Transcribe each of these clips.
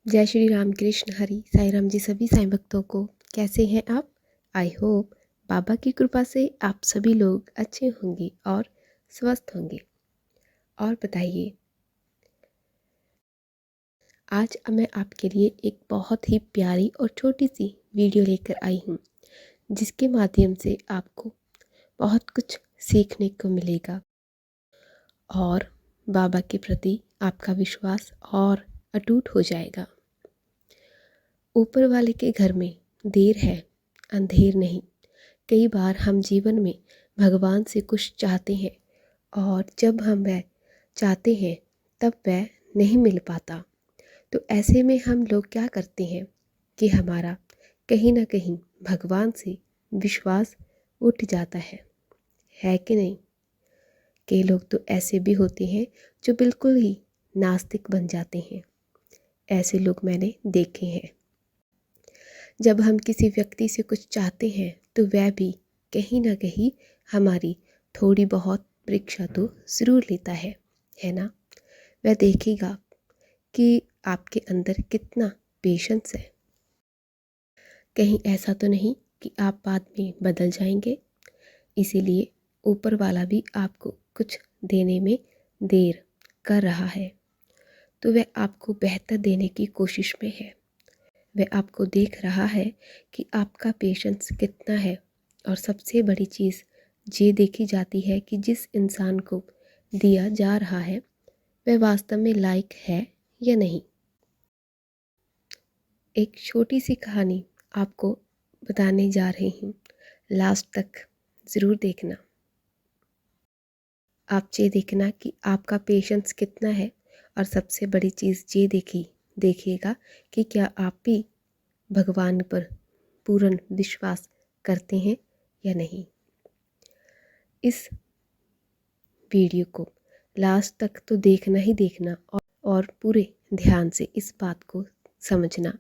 जय श्री राम कृष्ण हरि साईं राम जी। सभी साईं भक्तों को कैसे हैं आप? आई होप बाबा की कृपा से आप सभी लोग अच्छे होंगे और स्वस्थ होंगे। और बताइए, आज मैं आपके लिए एक बहुत ही प्यारी और छोटी सी वीडियो लेकर आई हूँ, जिसके माध्यम से आपको बहुत कुछ सीखने को मिलेगा और बाबा के प्रति आपका विश्वास और अटूट हो जाएगा। ऊपर वाले के घर में देर है, अंधेर नहीं। कई बार हम जीवन में भगवान से कुछ चाहते हैं और जब हम वह चाहते हैं तब वह नहीं मिल पाता। तो ऐसे में हम लोग क्या करते हैं कि हमारा कहीं ना कहीं भगवान से विश्वास उठ जाता है कि नहीं? कई लोग तो ऐसे भी होते हैं जो बिल्कुल ही नास्तिक बन जाते हैं। ऐसे लोग मैंने देखे हैं। जब हम किसी व्यक्ति से कुछ चाहते हैं तो वह भी कहीं ना कहीं हमारी थोड़ी बहुत परीक्षा तो ज़रूर लेता है ना? वह देखेगा कि आपके अंदर कितना पेशेंस है। कहीं ऐसा तो नहीं कि आप बाद में बदल जाएंगे। इसीलिए ऊपर वाला भी आपको कुछ देने में देर कर रहा है, तो वह आपको बेहतर देने की कोशिश में है। वह आपको देख रहा है कि आपका पेशेंस कितना है। और सबसे बड़ी चीज़ ये देखी जाती है कि जिस इंसान को दिया जा रहा है वह वास्तव में लायक है या नहीं। एक छोटी सी कहानी आपको बताने जा रही हूँ, लास्ट तक ज़रूर देखना। आप ये देखना कि आपका पेशेंस कितना है। और सबसे बड़ी चीज़ ये देखिएगा कि क्या आप भी भगवान पर पूर्ण विश्वास करते हैं या नहीं। इस वीडियो को लास्ट तक तो देखना ही देखना और पूरे ध्यान से इस बात को समझना,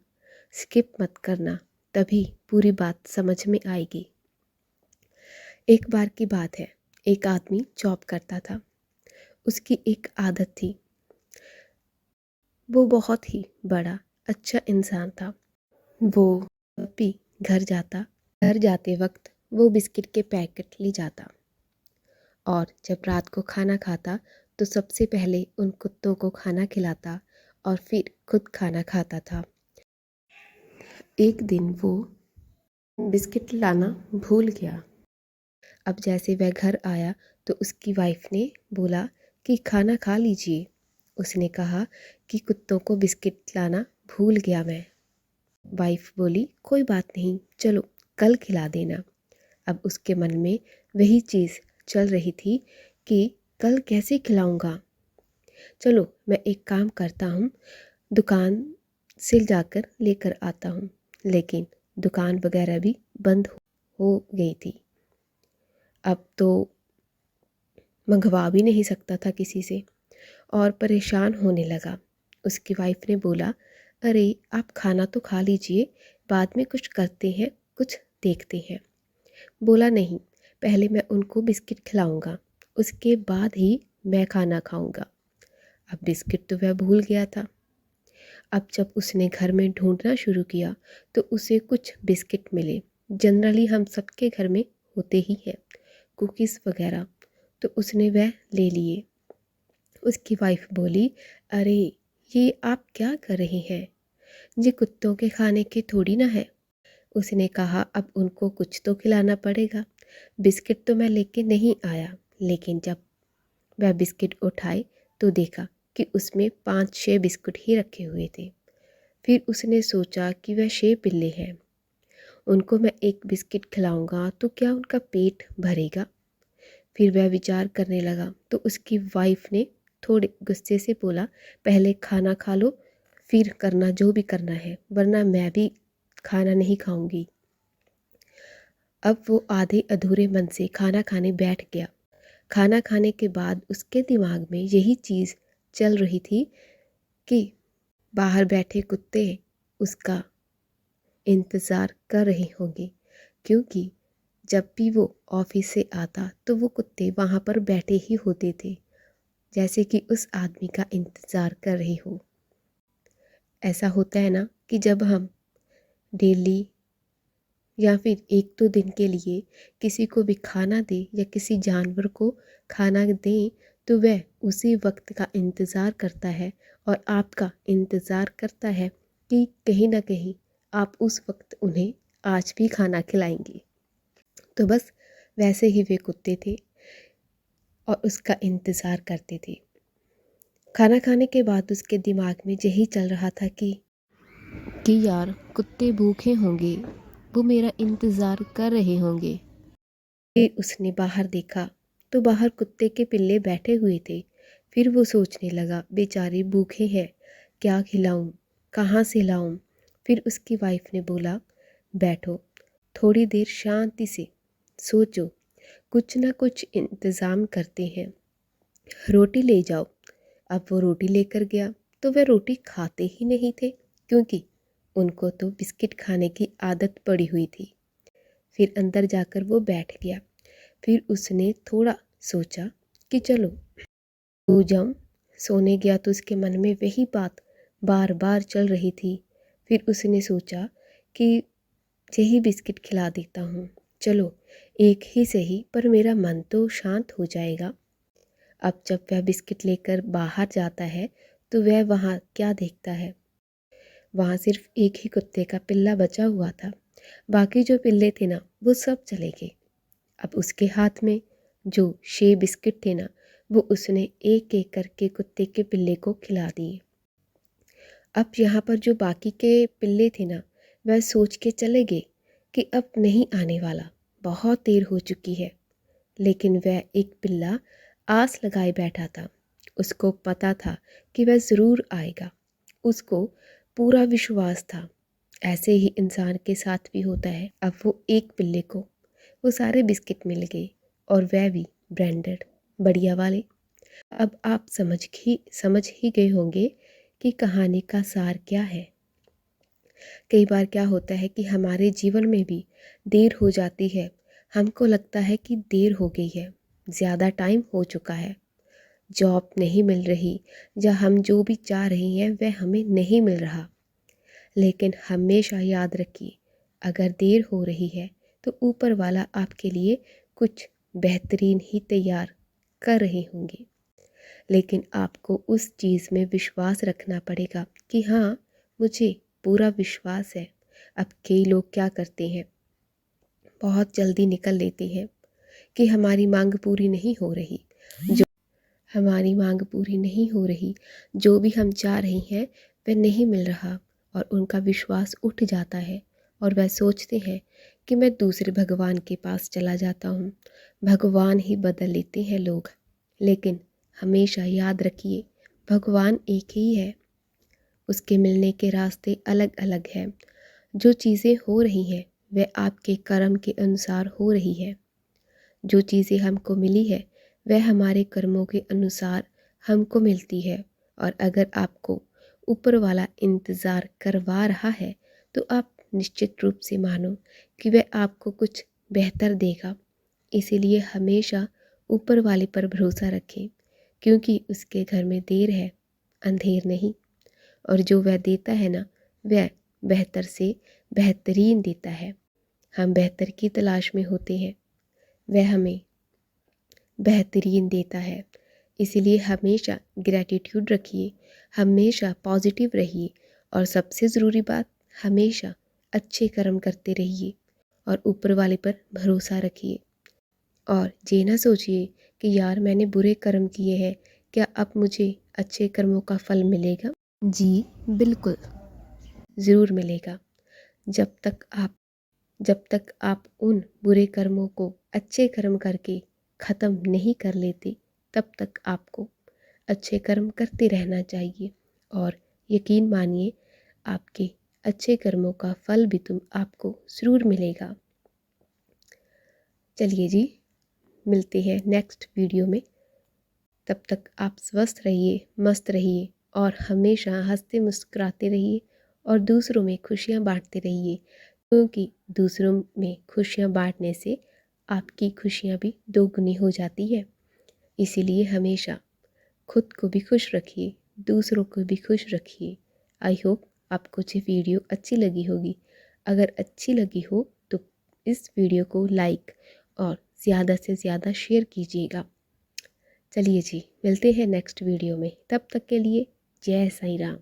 स्किप मत करना, तभी पूरी बात समझ में आएगी। एक बार की बात है, एक आदमी जॉब करता था। उसकी एक आदत थी, वो बहुत ही बड़ा अच्छा इंसान था। वो जब भी घर जाते वक्त वो बिस्किट के पैकेट ले जाता और जब रात को खाना खाता तो सबसे पहले उन कुत्तों को खाना खिलाता और फिर खुद खाना खाता था। एक दिन वो बिस्किट लाना भूल गया। अब जैसे वह घर आया तो उसकी वाइफ ने बोला कि खाना खा लीजिए। उसने कहा कि कुत्तों को बिस्किट लाना भूल गया मैं। वाइफ बोली कोई बात नहीं, चलो कल खिला देना। अब उसके मन में वही चीज़ चल रही थी कि कल कैसे खिलाऊंगा। चलो मैं एक काम करता हूँ, दुकान से जाकर लेकर आता हूँ। लेकिन दुकान वगैरह भी बंद हो गई थी। अब तो मंगवा भी नहीं सकता था किसी से और परेशान होने लगा। उसकी वाइफ ने बोला अरे आप खाना तो खा लीजिए, बाद में कुछ करते हैं, कुछ देखते हैं। बोला नहीं, पहले मैं उनको बिस्किट खिलाऊंगा, उसके बाद ही मैं खाना खाऊंगा। अब बिस्किट तो वह भूल गया था। अब जब उसने घर में ढूंढना शुरू किया तो उसे कुछ बिस्किट मिले। जनरली हम सबके घर में होते ही हैं कुकीज़ वगैरह, तो उसने वह ले लिए। उसकी वाइफ बोली अरे ये आप क्या कर रहे हैं, ये कुत्तों के खाने के थोड़ी ना है। उसने कहा अब उनको कुछ तो खिलाना पड़ेगा। बिस्किट तो मैं लेके नहीं आया। लेकिन जब वह बिस्किट उठाए तो देखा कि उसमें 5-6 बिस्कुट ही रखे हुए थे। फिर उसने सोचा कि वह 6 बिल्ले हैं, उनको मैं एक बिस्किट खिलाऊंगा तो क्या उनका पेट भरेगा। फिर वह विचार करने लगा तो उसकी वाइफ ने थोड़े गुस्से से बोला पहले खाना खा लो, फिर करना जो भी करना है, वरना मैं भी खाना नहीं खाऊंगी। अब वो आधे अधूरे मन से खाना खाने बैठ गया। खाना खाने के बाद उसके दिमाग में यही चीज़ चल रही थी कि बाहर बैठे कुत्ते उसका इंतज़ार कर रहे होंगे, क्योंकि जब भी वो ऑफिस से आता तो वो कुत्ते वहाँ पर बैठे ही होते थे, जैसे कि उस आदमी का इंतज़ार कर रहे हो। ऐसा होता है ना कि जब हम डेली या फिर 1-2 दिन के लिए किसी को भी खाना दें या किसी जानवर को खाना दें, तो वह उसी वक्त का इंतज़ार करता है और आपका इंतज़ार करता है कि कहीं न कहीं आप उस वक्त उन्हें आज भी खाना खिलाएंगे। तो बस वैसे ही वे कुत्ते थे और उसका इंतज़ार करते थे। खाना खाने के बाद उसके दिमाग में यही चल रहा था कि यार कुत्ते भूखे होंगे, वो मेरा इंतज़ार कर रहे होंगे। फिर उसने बाहर देखा तो बाहर कुत्ते के पिल्ले बैठे हुए थे। फिर वो सोचने लगा, बेचारे भूखे हैं, क्या खिलाऊं, कहाँ से लाऊं। फिर उसकी वाइफ ने बोला, बैठो, थोड़ी देर शांति से सोचो, कुछ ना कुछ इंतज़ाम करते हैं, रोटी ले जाओ। अब वो रोटी लेकर गया तो वह रोटी खाते ही नहीं थे, क्योंकि उनको तो बिस्किट खाने की आदत पड़ी हुई थी। फिर अंदर जाकर वो बैठ गया। फिर उसने थोड़ा सोचा कि चलो सो जाऊं। सोने गया तो उसके मन में वही बात बार बार चल रही थी। फिर उसने सोचा कि यही बिस्किट खिला देता हूँ, चलो एक ही सही, पर मेरा मन तो शांत हो जाएगा। अब जब वह बिस्किट लेकर बाहर जाता है तो वह वहाँ क्या देखता है, वहाँ सिर्फ एक ही कुत्ते का पिल्ला बचा हुआ था। बाकी जो पिल्ले थे ना, वो सब चले गए। अब उसके हाथ में जो 6 बिस्किट थे ना, वो उसने एक एक करके कुत्ते के पिल्ले को खिला दिए। अब यहाँ पर जो बाकी के पिल्ले थे ना, वह सोच के चले गए कि अब नहीं आने वाला, बहुत देर हो चुकी है। लेकिन वह एक पिल्ला आस लगाए बैठा था। उसको पता था कि वह ज़रूर आएगा। उसको पूरा विश्वास था। ऐसे ही इंसान के साथ भी होता है। अब वो एक पिल्ले को वो सारे बिस्किट मिल गए और वह भी ब्रांडेड, बढ़िया वाले। अब आप समझ ही गए होंगे कि कहानी का सार क्या है। कई बार क्या होता है कि हमारे जीवन में भी देर हो जाती है। हमको लगता है कि देर हो गई है, ज़्यादा टाइम हो चुका है, जॉब नहीं मिल रही, या हम जो भी चाह रहे हैं वह हमें नहीं मिल रहा। लेकिन हमेशा याद रखिए, अगर देर हो रही है तो ऊपर वाला आपके लिए कुछ बेहतरीन ही तैयार कर रहे होंगे। लेकिन आपको उस चीज़ में विश्वास रखना पड़ेगा कि हाँ, मुझे पूरा विश्वास है। अब कई लोग क्या करते हैं, बहुत जल्दी निकल लेते हैं कि हमारी मांग पूरी नहीं हो रही, जो हमारी मांग पूरी नहीं हो रही, जो भी हम चाह रहे हैं वह नहीं मिल रहा, और उनका विश्वास उठ जाता है और वह सोचते हैं कि मैं दूसरे भगवान के पास चला जाता हूँ। भगवान ही बदल लेते हैं लोग। लेकिन हमेशा याद रखिए, भगवान एक ही है, उसके मिलने के रास्ते अलग अलग हैं। जो चीज़ें हो रही हैं वह आपके कर्म के अनुसार हो रही है। जो चीज़ें हमको मिली है वह हमारे कर्मों के अनुसार हमको मिलती है। और अगर आपको ऊपर वाला इंतज़ार करवा रहा है तो आप निश्चित रूप से मानो कि वह आपको कुछ बेहतर देगा। इसीलिए हमेशा ऊपर वाले पर भरोसा रखें, क्योंकि उसके घर में देर है, अंधेर नहीं। और जो वह देता है ना, वह बेहतर से बेहतरीन देता है। हम बेहतर की तलाश में होते हैं, वह हमें बेहतरीन देता है। इसीलिए हमेशा ग्रैटिट्यूड रखिए, हमेशा पॉजिटिव रहिए, और सबसे ज़रूरी बात, हमेशा अच्छे कर्म करते रहिए और ऊपर वाले पर भरोसा रखिए। और ये ना सोचिए कि यार मैंने बुरे कर्म किए हैं, क्या अब मुझे अच्छे कर्मों का फल मिलेगा? जी बिल्कुल, ज़रूर मिलेगा। जब तक आप जब तक आप उन बुरे कर्मों को अच्छे कर्म करके ख़त्म नहीं कर लेते, तब तक आपको अच्छे कर्म करते रहना चाहिए। और यकीन मानिए, आपके अच्छे कर्मों का फल भी आपको ज़रूर मिलेगा। चलिए जी, मिलते हैं नेक्स्ट वीडियो में। तब तक आप स्वस्थ रहिए, मस्त रहिए और हमेशा हंसते मुस्कुराते रहिए और दूसरों में खुशियाँ बांटते रहिए, क्योंकि दूसरों में खुशियाँ बांटने से आपकी खुशियाँ भी दोगुनी हो जाती है। इसीलिए हमेशा खुद को भी खुश रखिए, दूसरों को भी खुश रखिए। आई होप आपको ये वीडियो अच्छी लगी होगी। अगर अच्छी लगी हो तो इस वीडियो को लाइक और ज़्यादा से ज़्यादा शेयर कीजिएगा। चलिए जी, मिलते हैं नेक्स्ट वीडियो में। तब तक के लिए जय साईं राम।